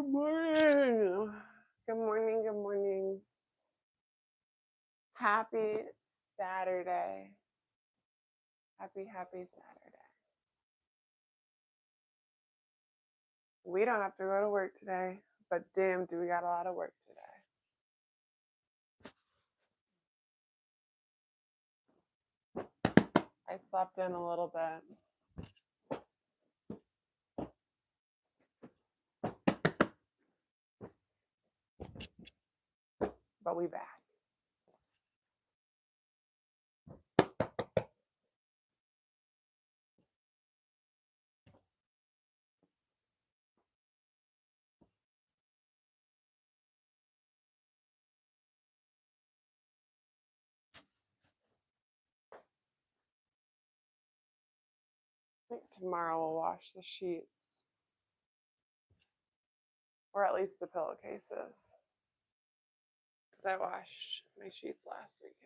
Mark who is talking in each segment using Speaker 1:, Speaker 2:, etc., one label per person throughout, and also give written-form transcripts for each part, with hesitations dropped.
Speaker 1: Good morning. Good morning. Good morning. Happy Saturday. Happy Saturday. We don't have to go to work today, but damn, do we got a lot of work today. I slept in a little bit, but we back. I think tomorrow we'll wash the sheets, or at least the pillowcases, because I washed my sheets last weekend.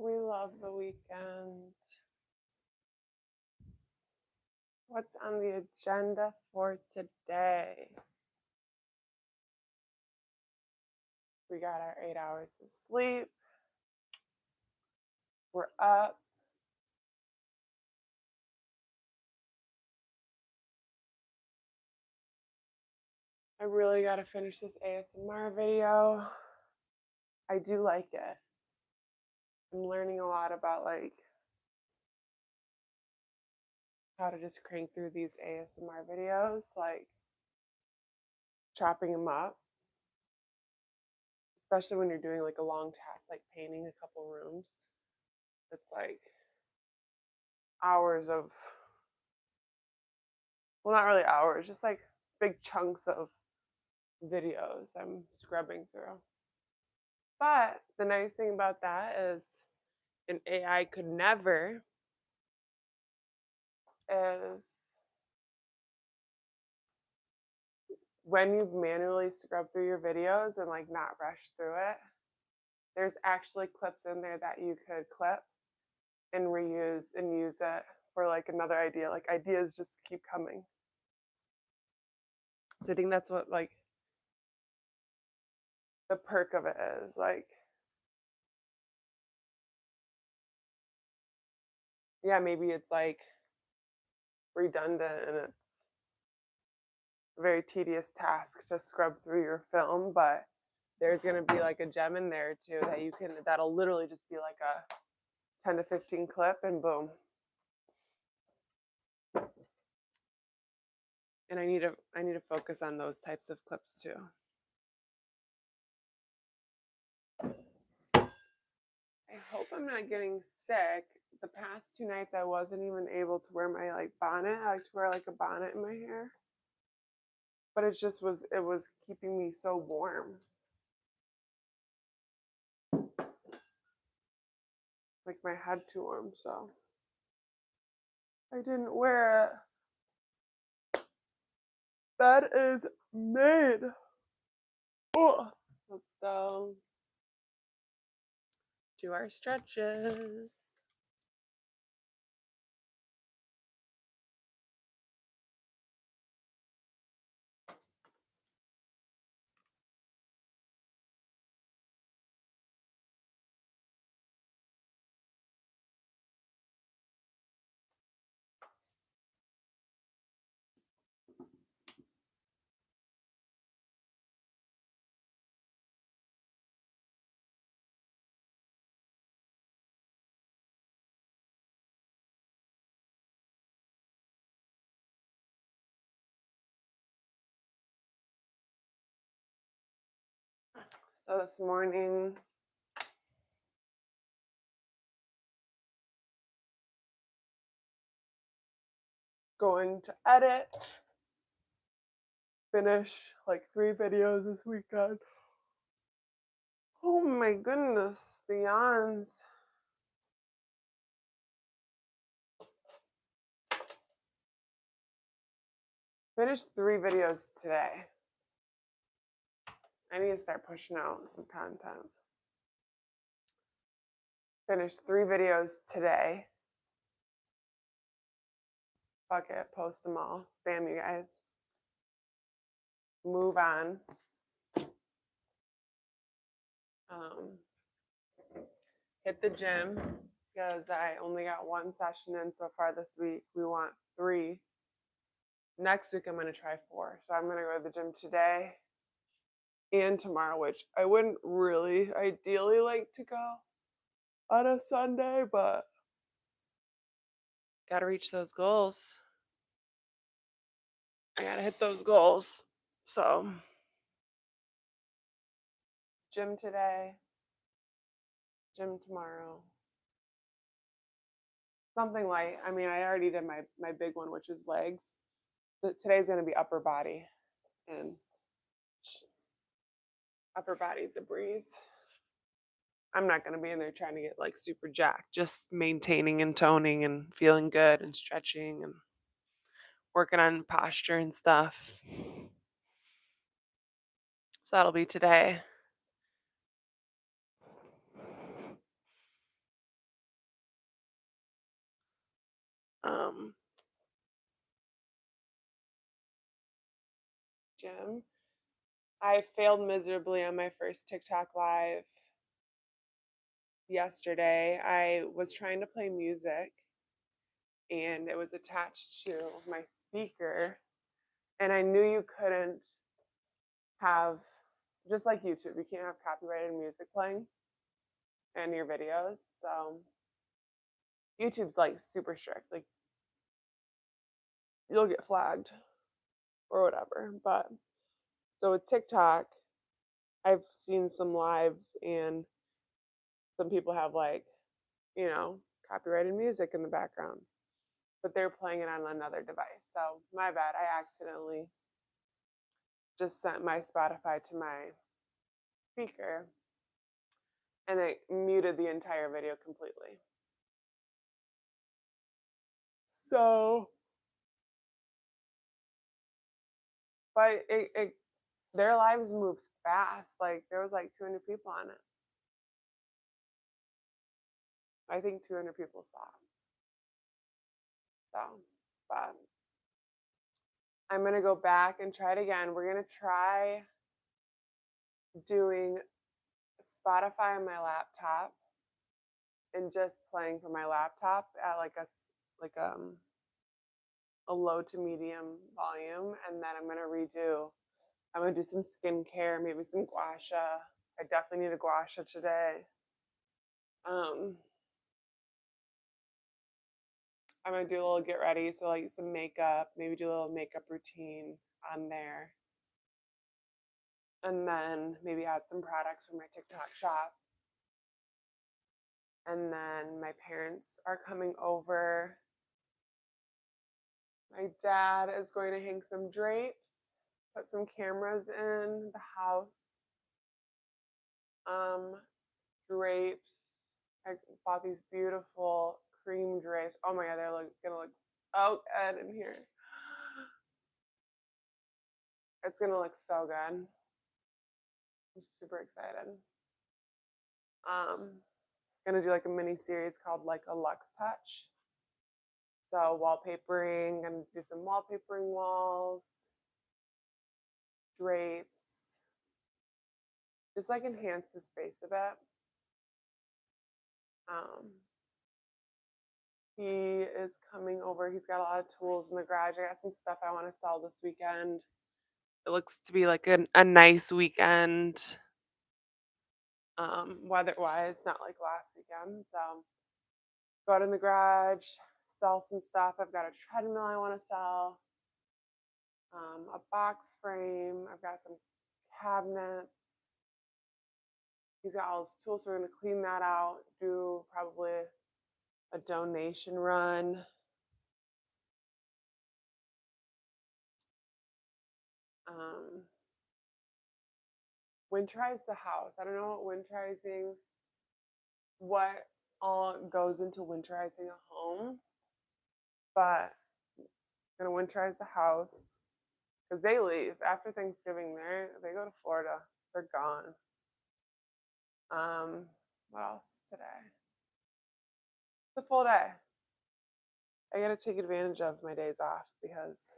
Speaker 1: We love the weekend. What's on the agenda for today? We got our 8 hours of sleep. We're up. I really got to finish this ASMR video. I do like it. I'm learning a lot about like how to just crank through these ASMR videos, like chopping them up, especially when you're doing like a long task, like painting a couple rooms. It's like hours of, well, not really hours, just like big chunks of videos I'm scrubbing through. But the nice thing about that is an AI could never is when you manually scrub through your videos and like not rush through it, there's actually clips in there that you could clip and reuse and use it for like another idea. Like ideas just keep coming. So I think that's what like the perk of it is. Like, yeah, maybe it's like redundant and it's a very tedious task to scrub through your film, but there's gonna be like a gem in there too that you can, that'll literally just be like a 10 to 15 clip and boom. And I need to focus on those types of clips too. I hope I'm not getting sick. The past 2 nights I wasn't even able to wear my like bonnet. I like to wear like a bonnet in my hair. But it was keeping me so warm. Like my head too warm, so I didn't wear it. Bed is made. Oh, let's go do our stretches. So this morning going to edit, finish like 3 videos this weekend. Oh my goodness, the yawns. Finish 3 videos today. I need to start pushing out some content. Finish 3 videos today. Fuck it, post them all. Spam you guys. Move on. Hit the gym because I only got 1 session in so far this week. We want 3. Next week I'm going to try 4. So I'm going to go to the gym today and tomorrow, which I wouldn't really ideally like to go on a Sunday, but got to reach those goals. I got to hit those goals. So gym today, gym tomorrow. Something light. I mean, I already did my big one, which is legs. But today's going to be upper body. And upper body's a breeze. I'm not going to be in there trying to get like super jacked, just maintaining and toning and feeling good and stretching and working on posture and stuff. So that'll be today. Gym. I failed miserably on my first TikTok live yesterday. I was trying to play music and it was attached to my speaker, and I knew you couldn't have, just like YouTube, you can't have copyrighted music playing in your videos. So YouTube's like super strict, like you'll get flagged or whatever. But so with TikTok, I've seen some lives and some people have like, copyrighted music in the background, but they're playing it on another device. So my bad, I accidentally just sent my Spotify to my speaker and it muted the entire video completely. So, but their lives moved fast. Like there was like 200 people on it. I think 200 people saw it. So, but I'm gonna go back and try it again. We're gonna try doing Spotify on my laptop and just playing from my laptop at like a low to medium volume, and then I'm gonna do some skincare, maybe some gua sha. I definitely need a gua sha today. I'm gonna do a little get ready, so like some makeup, maybe do a little makeup routine on there. And then maybe add some products from my TikTok shop. And then my parents are coming over. My dad is going to hang some drapes, put some cameras in the house. Drapes. I bought these beautiful cream drapes. Oh my god, they're gonna look so good in here. It's gonna look so good. I'm super excited. Gonna do like a mini series called like a Luxe Touch. So wallpapering, gonna do some wallpapering walls, drapes, just like enhance the space a bit. He is coming over. He's got a lot of tools in the garage. I got some stuff I want to sell this weekend. It looks to be like a nice weekend, weather-wise, not like last weekend. So go out in the garage, sell some stuff. I've got a treadmill I want to sell, a box frame. I've got some cabinets. He's got all his tools, so we're going to clean that out, do probably a donation run. Um, winterize the house. I don't know what all goes into winterizing a home, but I'm gonna winterize the house because they leave after Thanksgiving. They go to Florida. They're gone. What else today? It's a full day. I gotta take advantage of my days off because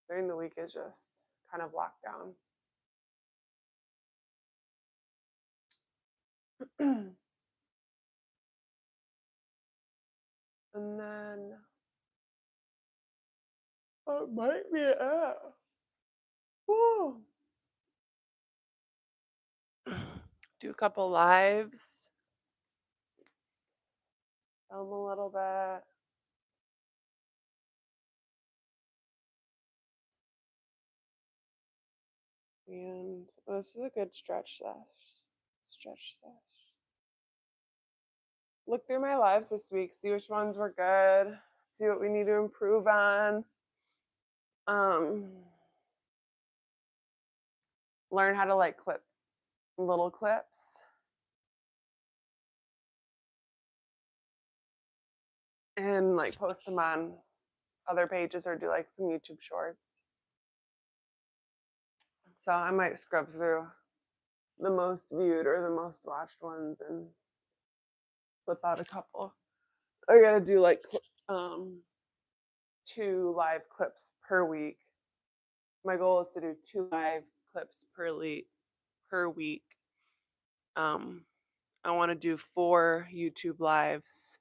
Speaker 1: during the week is just kind of lockdown. And then it might be it. Woo. Do a couple lives. Film a little bit. And this is a good stretch sesh. Look through my lives this week, see which ones were good, see what we need to improve on. Learn how to like clip little clips. And like post them on other pages or do like some YouTube shorts. So I might scrub through the most viewed or the most watched ones and flip out a couple. I gotta do like 2 live clips per week. My goal is to do 2 live clips per week. I want to do 4 YouTube lives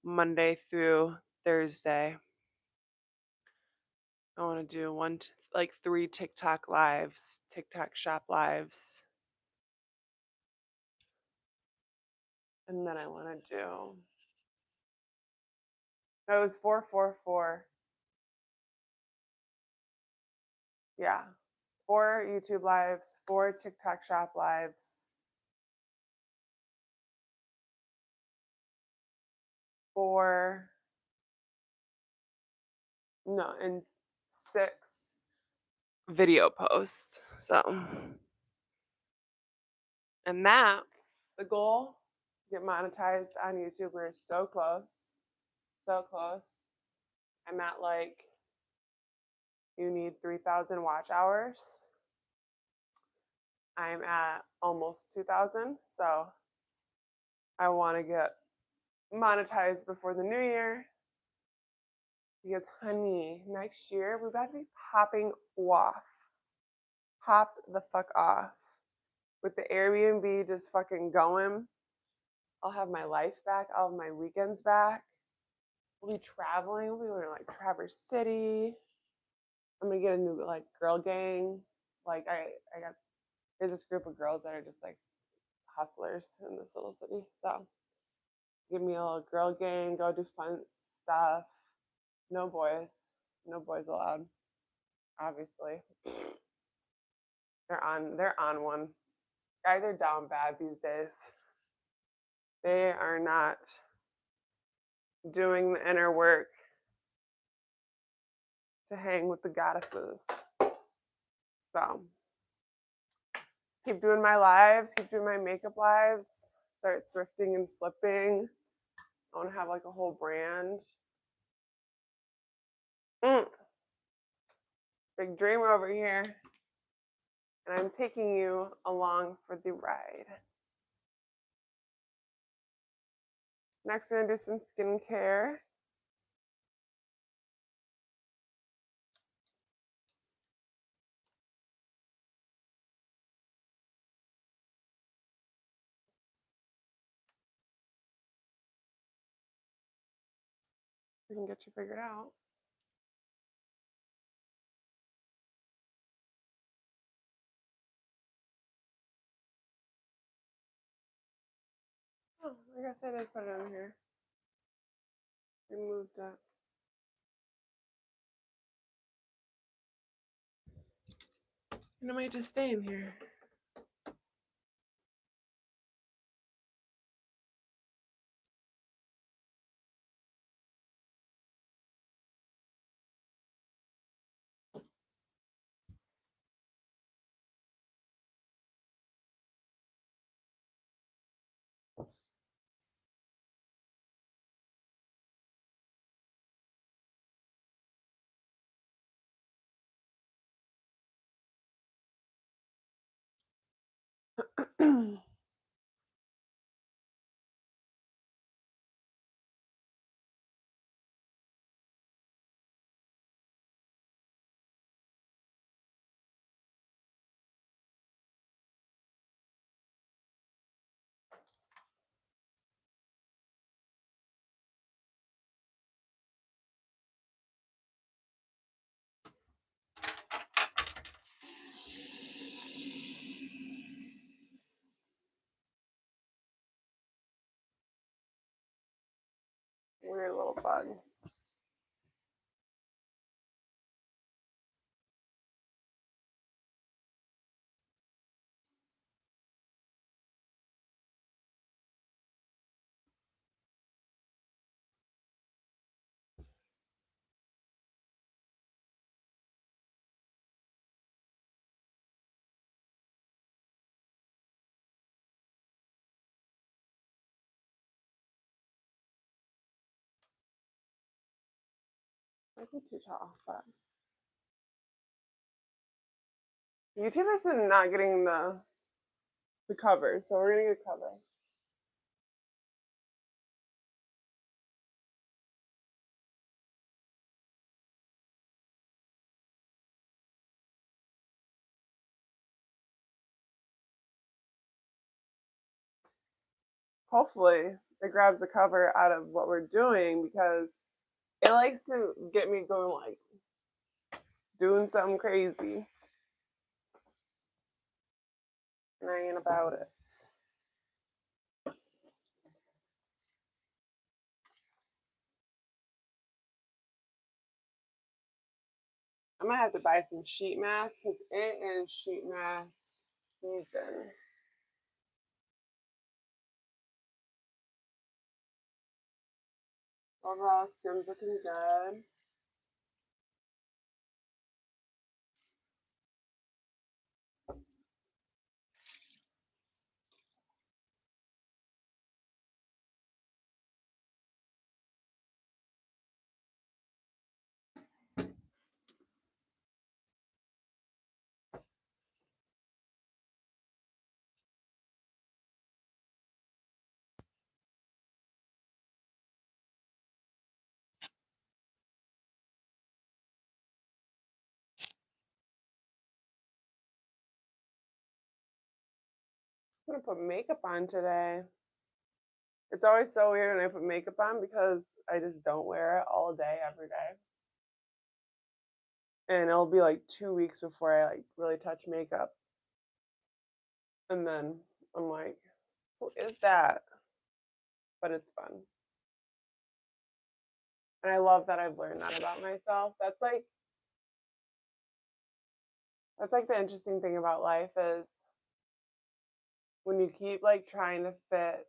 Speaker 1: Monday through Thursday. I want to do 3 TikTok lives, TikTok shop lives. And then I want to do, that was 4. Yeah. 4 YouTube lives, 4 TikTok shop lives, and 6 video posts. So, and the goal, get monetized on YouTube. We're so close. So close. I'm at like, you need 3,000 watch hours. I'm at almost 2,000. So I want to get monetized before the new year. Because, honey, next year we've got to be popping off. Pop the fuck off. With the Airbnb just fucking going, I'll have my life back. I'll have my weekends back. We'll be traveling. We'll be going to like Traverse City. I'm gonna get a new like girl gang. Like there's this group of girls that are just like hustlers in this little city. So give me a little girl gang, go do fun stuff. No boys allowed. Obviously. They're on one. Guys are down bad these days. They are not doing the inner work to hang with the goddesses. So keep doing my lives, keep doing my makeup lives, start thrifting and flipping. I want to have like a whole brand. Big dream over here. And I'm taking you along for the ride. Next, we're going to do some skincare. We can get you figured out. Oh, I guess I did put it in here. Removed it. And it might just stay in here. Weird little bug. Might be too tall, but YouTube is not getting the cover, so we're gonna get cover. Hopefully, it grabs the cover out of what we're doing because it likes to get me going, like doing something crazy. And I ain't about it. I might have to buy some sheet masks because it is sheet mask season. Overall, skin's looking good. I'm gonna put makeup on today. It's always so weird when I put makeup on because I just don't wear it all day, every day. And it'll be like 2 weeks before I like really touch makeup. And then I'm like, who is that? But it's fun. And I love that I've learned that about myself. That's like the interesting thing about life is when you keep like trying to fit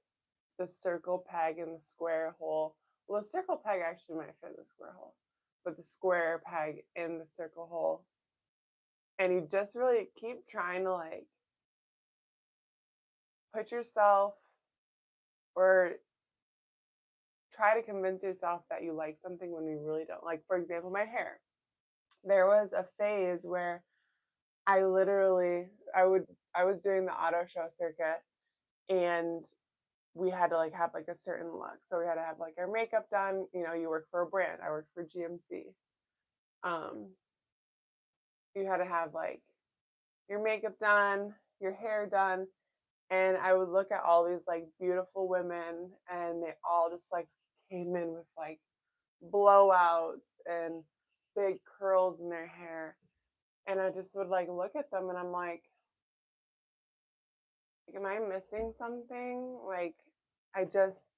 Speaker 1: the circle peg in the square hole. Well, the circle peg actually might fit in the square hole, but the square peg in the circle hole. And you just really keep trying to like put yourself or try to convince yourself that you like something when you really don't. Like, for example, my hair. There was a phase where I was doing the auto show circuit and we had to like have like a certain look. So we had to have like our makeup done. You know, you work for a brand. I worked for GMC. Um, you had to have like your makeup done, your hair done, and I would look at all these like beautiful women, and they all just like came in with like blowouts and big curls in their hair, and I just would like look at them, and I'm like, am I missing something? Like, I just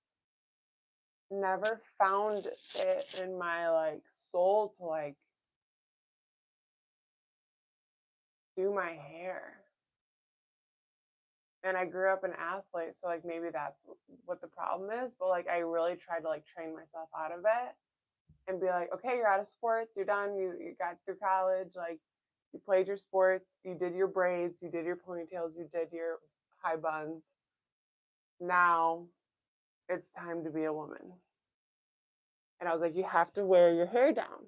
Speaker 1: never found it in my like soul to like do my hair. And I grew up an athlete, so like maybe that's what the problem is. But like I really tried to like train myself out of it and be like, okay, you're out of sports, you're done, you got through college, like you played your sports, you did your braids, you did your ponytails, you did your high buns. Now it's time to be a woman. And I was like, you have to wear your hair down.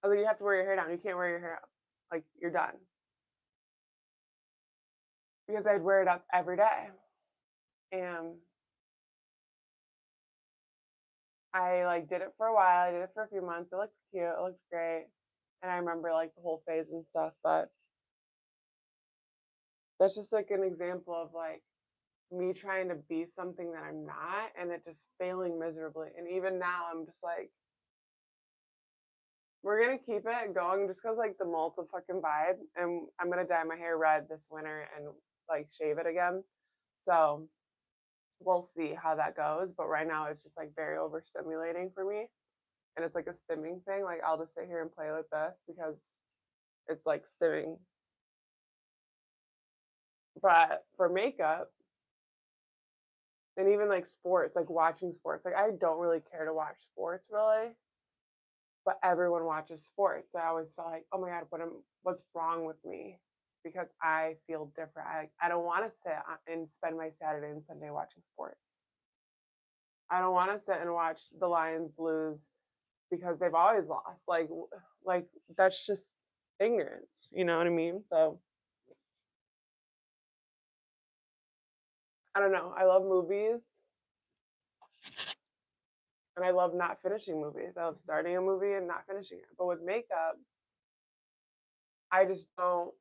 Speaker 1: I was like, you have to wear your hair down. You can't wear your hair up. Like you're done. because I'd wear it up every day. And I like did it for a while. I did it for a few months. It looked cute. It looked great. And I remember like the whole phase and stuff, but that's just like an example of like me trying to be something that I'm not and it just failing miserably. And even now I'm just like, we're gonna keep it going just because like the mult's a fucking vibe. And I'm gonna dye my hair red this winter and like shave it again. So we'll see how that goes. But right now it's just like very overstimulating for me. And it's like a stimming thing. Like I'll just sit here and play like this because it's like stimming. But for makeup and even like sports, like watching sports, like I don't really care to watch sports really, but everyone watches sports. So I always felt like, oh my god, what's wrong with me? Because I feel different. I don't want to sit and spend my Saturday and Sunday watching sports. I don't want to sit and watch the Lions lose because they've always lost. Like that's just ignorance. You know what I mean? So I don't know. I love movies and I love not finishing movies. I love starting a movie and not finishing it. But with makeup, I just don't.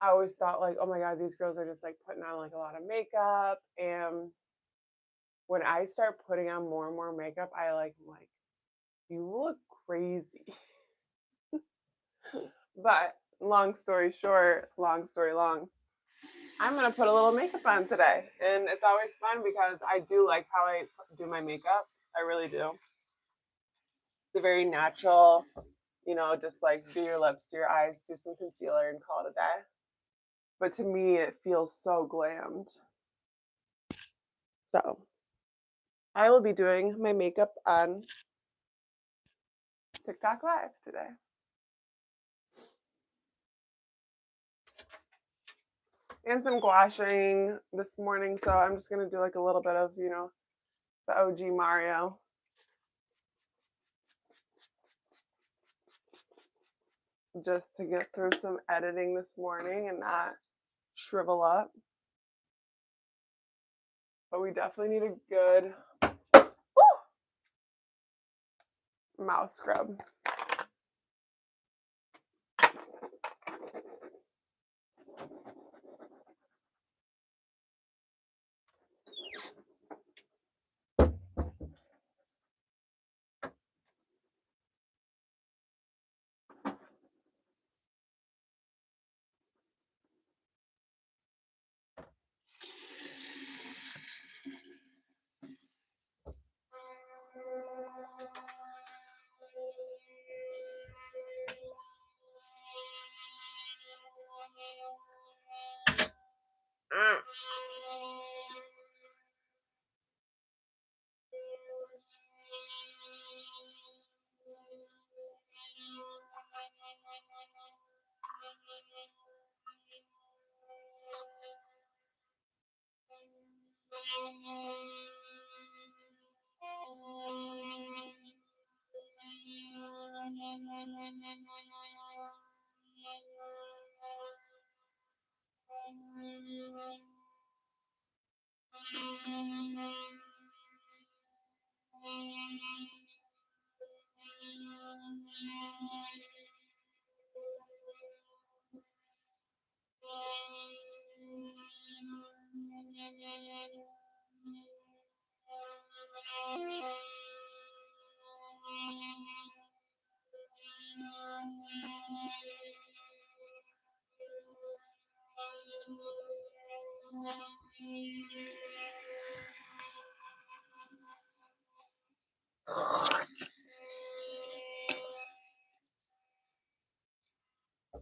Speaker 1: I always thought like, oh my god, these girls are just like putting on like a lot of makeup. And when I start putting on more and more makeup, I'm like, you look crazy. But long story short, long story long, I'm gonna put a little makeup on today, and it's always fun because I do like how I do my makeup. I really do. It's a very natural, just like do your lips, do your eyes, do some concealer, and call it a day. But to me, it feels so glammed. So I will be doing my makeup on TikTok Live today. And some gouacheing this morning, so I'm just gonna do like a little bit of, the OG Mario. Just to get through some editing this morning and not shrivel up. But we definitely need a good mouth scrub.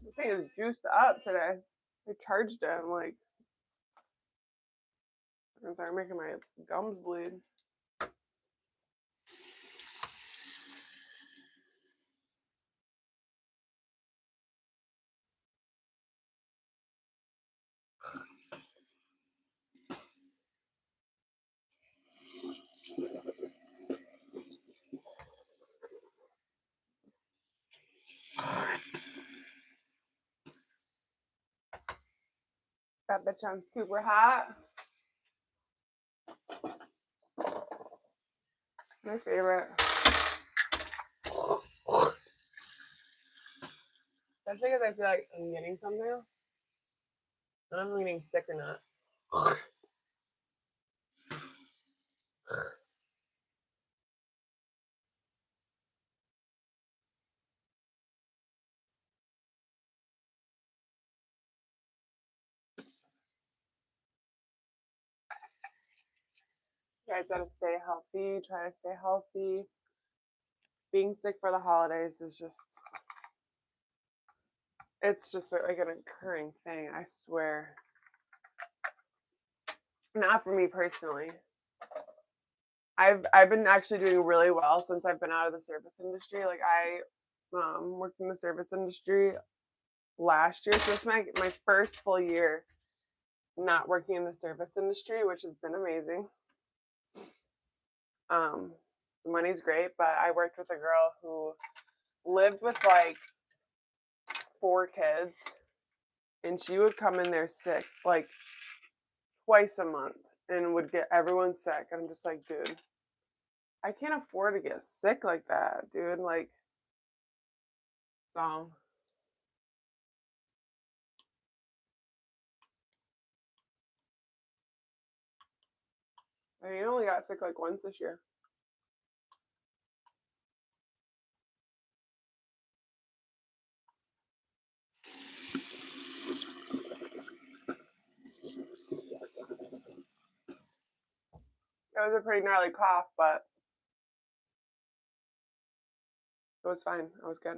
Speaker 1: The thing is juiced up today. I charged it. I'm like, I'm sorry, making my gums bleed. That bitch on super hot. My favorite. Especially because I feel like I'm getting something. I don't know if I'm getting sick or not. You guys gotta stay healthy. Try to stay healthy. Being sick for the holidays is it's just like an occurring thing, I swear. Not for me personally. I've been actually doing really well since I've been out of the service industry. Like I worked in the service industry last year, so it's my first full year not working in the service industry, which has been amazing. The money's great, but I worked with a girl who lived with like 4 kids, and she would come in there sick like twice a month and would get everyone sick. And I'm just like, dude, I can't afford to get sick like that, dude. Like, so I only got sick like once this year. It was a pretty gnarly cough, but it was fine. I was good.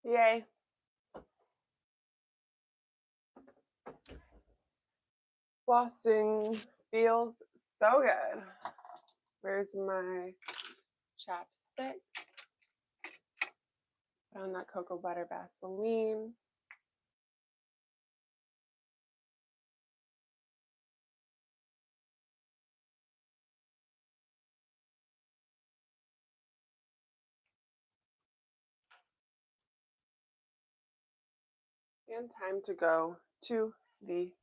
Speaker 1: Yay. Flossing feels so good. Where's my chapstick? Put on that cocoa butter Vaseline. And time to go to the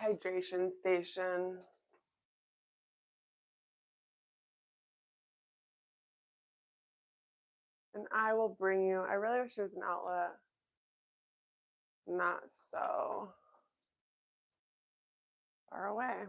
Speaker 1: hydration station. And I will bring you, I really wish there was an outlet. Not so far away.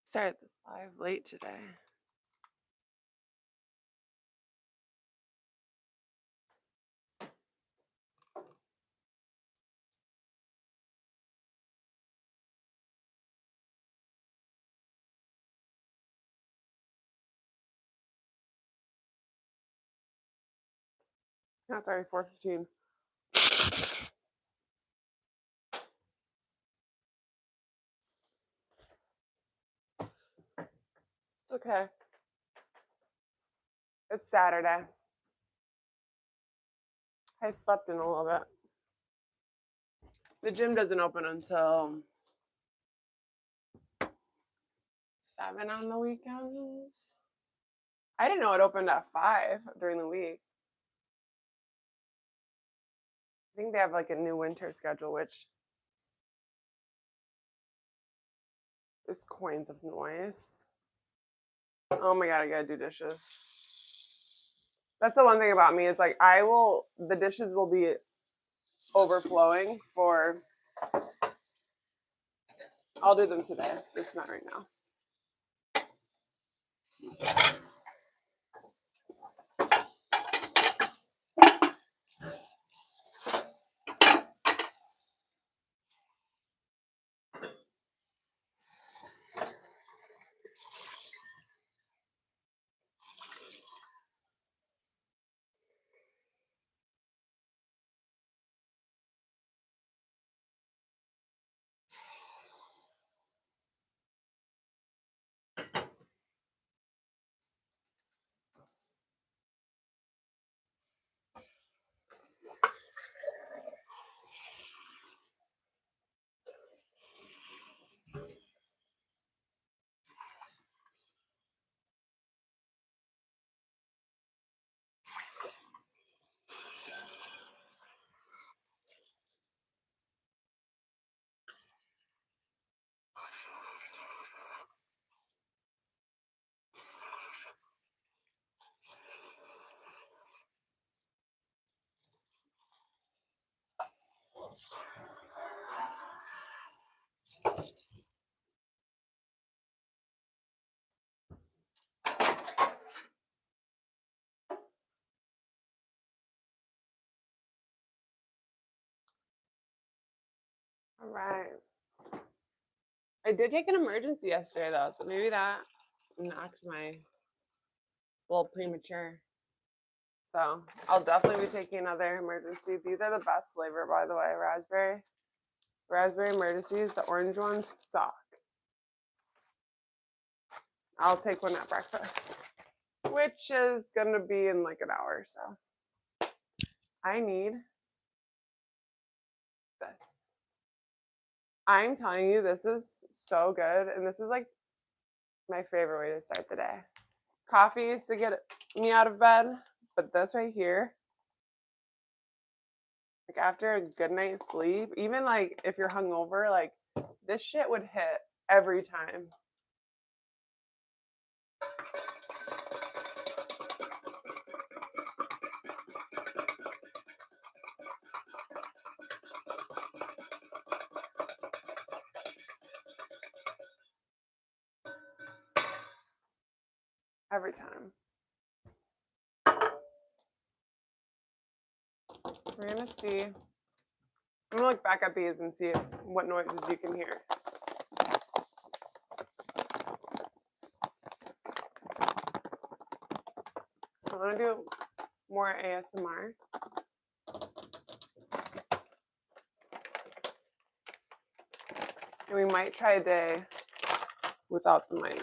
Speaker 1: Started this live late today. Now it's already 4:15. It's okay. It's Saturday. I slept in a little bit. The gym doesn't open until 7 on the weekends. I didn't know it opened at 5 during the week. think they have like a new winter schedule, which is coins of noise. Oh my god, I gotta do dishes. That's the one thing about me is like the dishes will be overflowing for, I'll do them today, just not right now. All right. I did take an emergency yesterday though, so maybe that knocked my little premature. So I'll definitely be taking another emergency. These are the best flavor, by the way, raspberry. Raspberry emergencies. The orange ones suck. I'll take one at breakfast, which is gonna be in like an hour or so. I need this. I'm telling you, this is so good, and this is like my favorite way to start the day. Coffee used to get me out of bed, but this right here, like after a good night's sleep, even like if you're hungover, like this shit would hit every time. Every time. We're gonna see. I'm gonna look back at these and see what noises you can hear. So I'm gonna do more ASMR. And we might try a day without the mic.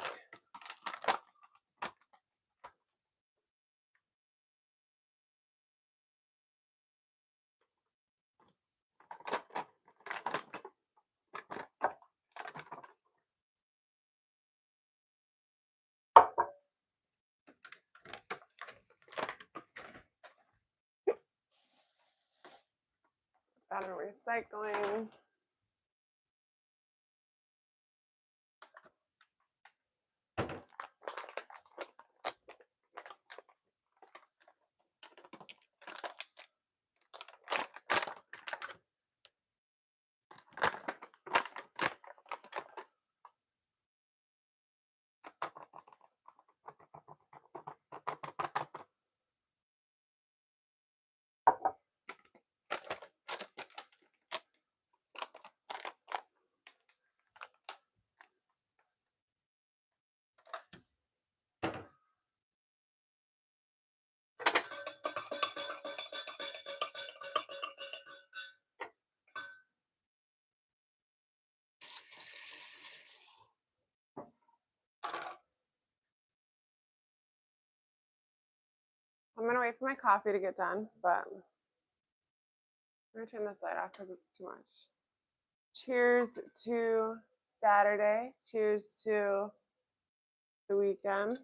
Speaker 1: That in recycling. I'm gonna wait for my coffee to get done, but I'm gonna turn this light off because it's too much. Cheers to Saturday. Cheers to the weekend.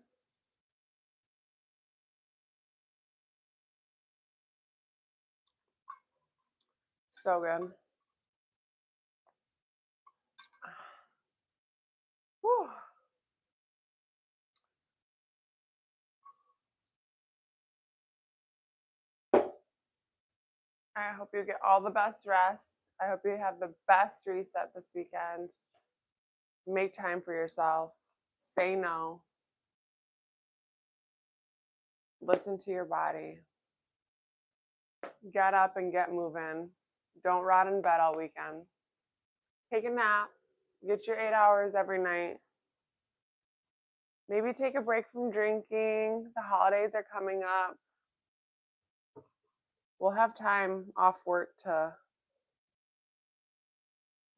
Speaker 1: So good. Whew. I hope you get all the best rest. I hope you have the best reset this weekend. Make time for yourself. Say no. Listen to your body. Get up and get moving. Don't rot in bed all weekend. Take a nap. Get your 8 hours every night. Maybe take a break from drinking. The holidays are coming up. We'll have time off work to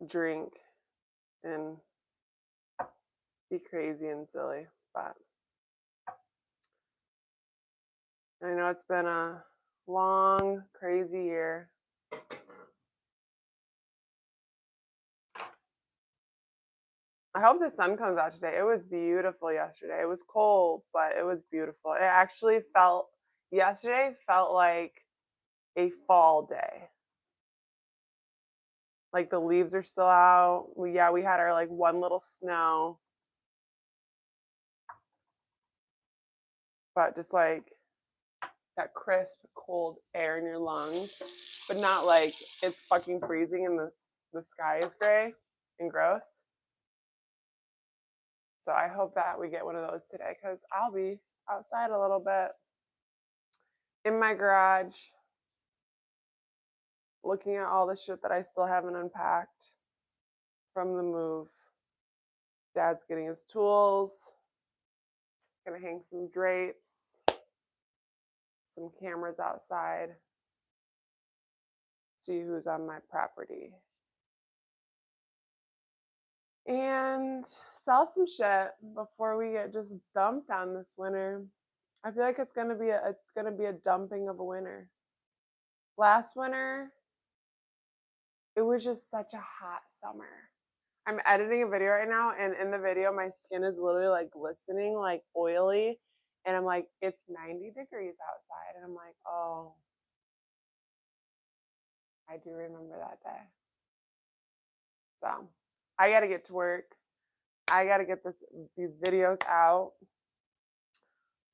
Speaker 1: drink and be crazy and silly. But I know it's been a long, crazy year. I hope the sun comes out today. It was beautiful yesterday. It was cold, but it was beautiful. It actually yesterday felt like a fall day. Like the leaves are still out. We had our like one little snow. But just like that crisp, cold air in your lungs, but not like it's fucking freezing and the sky is gray and gross. So I hope that we get one of those today because I'll be outside a little bit in my garage looking at all the shit that I still haven't unpacked from the move. Dad's getting his tools. Gonna hang some drapes, some cameras outside. See who's on my property. And sell some shit before we get just dumped on this winter. I feel like it's gonna be a dumping of a winter. Last winter, it was just such a hot summer. I'm editing a video right now, and in the video, my skin is literally like glistening, like oily. And I'm like, it's 90 degrees outside. And I'm like, oh, I do remember that day. So I got to get to work. I got to get these videos out.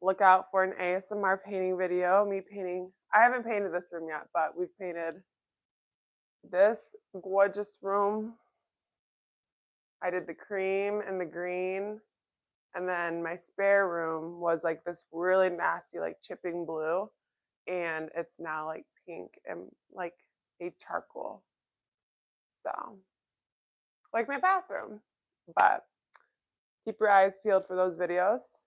Speaker 1: Look out for an ASMR painting video. Me painting. I haven't painted this room yet, but we've painted this gorgeous room. I did the cream and the green. And then my spare room was like this really nasty, like chipping blue. And it's now like pink and like a charcoal. So, like my bathroom. But keep your eyes peeled for those videos.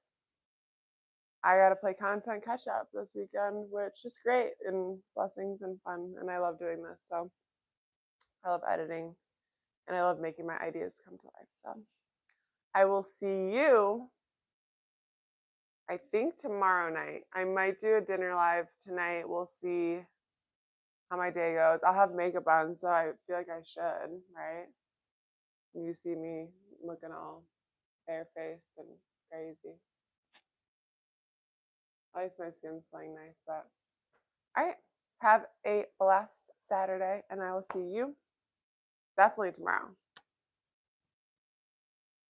Speaker 1: I got to play content catch up this weekend, which is great and blessings and fun. And I love doing this. So, I love editing and I love making my ideas come to life. So, I will see you, I think, tomorrow night. I might do a dinner live tonight. We'll see how my day goes. I'll have makeup on, so I feel like I should, right? You see me looking all bare-faced and crazy. At least my skin's playing nice, but all right. Have a blessed Saturday, and I will see you definitely tomorrow.